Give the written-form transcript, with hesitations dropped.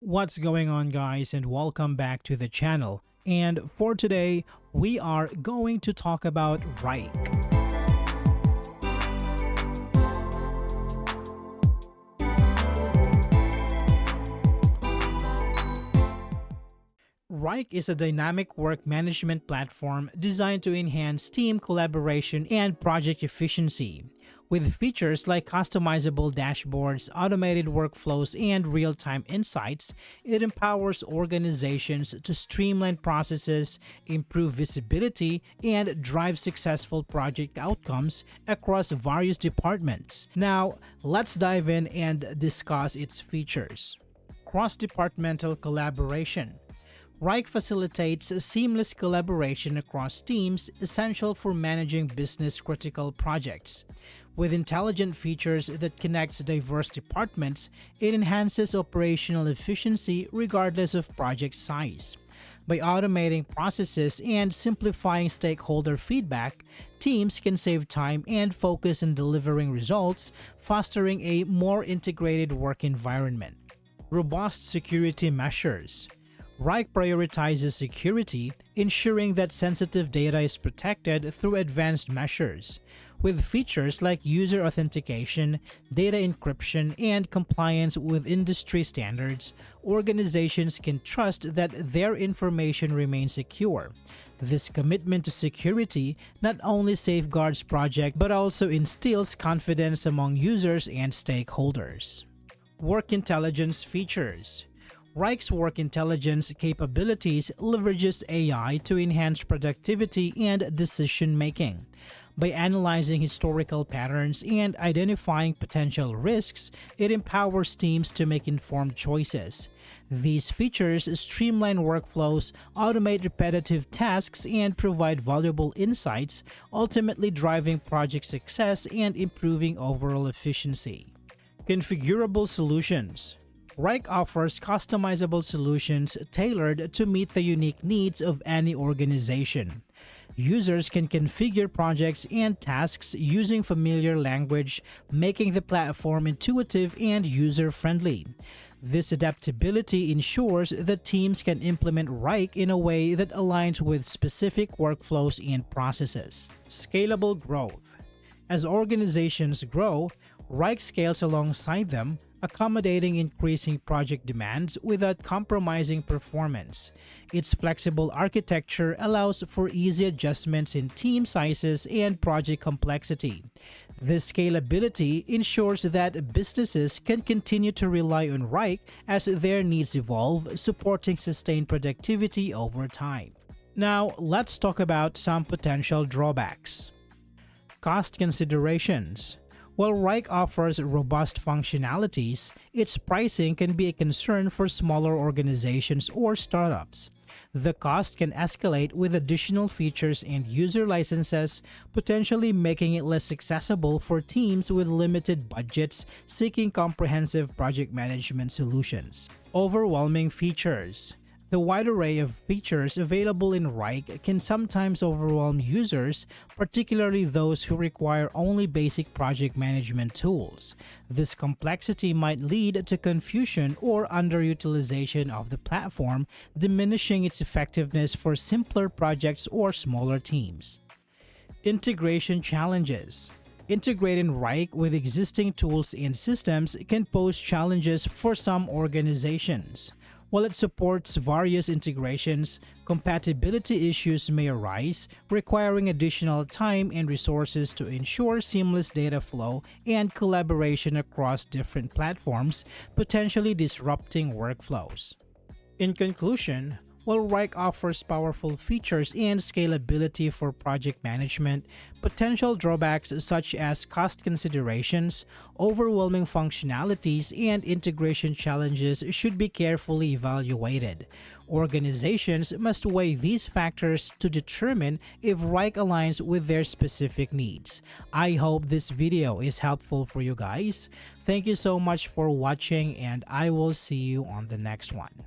What's going on, guys, and welcome back to the channel. And for today, we are going to talk about Wrike. Wrike is a dynamic work management platform designed to enhance team collaboration and project efficiency. With features like customizable dashboards, automated workflows, and real-time insights, it empowers organizations to streamline processes, improve visibility, and drive successful project outcomes across various departments. Now, let's dive in and discuss its features. Cross-departmental collaboration. Wrike facilitates seamless collaboration across teams essential for managing business-critical projects. With intelligent features that connects diverse departments, it enhances operational efficiency regardless of project size. By automating processes and simplifying stakeholder feedback, teams can save time and focus on delivering results, fostering a more integrated work environment. Robust security measures. Wrike prioritizes security, ensuring that sensitive data is protected through advanced measures. With features like user authentication, data encryption, and compliance with industry standards, organizations can trust that their information remains secure. This commitment to security not only safeguards projects but also instills confidence among users and stakeholders. Work intelligence features. Wrike's work intelligence capabilities leverages AI to enhance productivity and decision-making. By analyzing historical patterns and identifying potential risks, it empowers teams to make informed choices. These features streamline workflows, automate repetitive tasks, and provide valuable insights, ultimately driving project success and improving overall efficiency. Configurable solutions. Wrike offers customizable solutions tailored to meet the unique needs of any organization. Users can configure projects and tasks using familiar language, making the platform intuitive and user-friendly. This adaptability ensures that teams can implement Wrike in a way that aligns with specific workflows and processes. Scalable growth. As organizations grow, Wrike scales alongside them, accommodating increasing project demands without compromising performance. Its flexible architecture allows for easy adjustments in team sizes and project complexity. This scalability ensures that businesses can continue to rely on Wrike as their needs evolve, supporting sustained productivity over time. Now, let's talk about some potential drawbacks. Cost considerations. While Wrike offers robust functionalities, its pricing can be a concern for smaller organizations or startups. The cost can escalate with additional features and user licenses, potentially making it less accessible for teams with limited budgets seeking comprehensive project management solutions. Overwhelming features. The wide array of features available in Wrike can sometimes overwhelm users, particularly those who require only basic project management tools. This complexity might lead to confusion or underutilization of the platform, diminishing its effectiveness for simpler projects or smaller teams. Integration challenges. Integrating Wrike with existing tools and systems can pose challenges for some organizations. While it supports various integrations, compatibility issues may arise, requiring additional time and resources to ensure seamless data flow and collaboration across different platforms, potentially disrupting workflows. In conclusion, while Wrike offers powerful features and scalability for project management, potential drawbacks such as cost considerations, overwhelming functionalities, and integration challenges should be carefully evaluated. Organizations must weigh these factors to determine if Wrike aligns with their specific needs. I hope this video is helpful for you guys. Thank you so much for watching, and I will see you on the next one.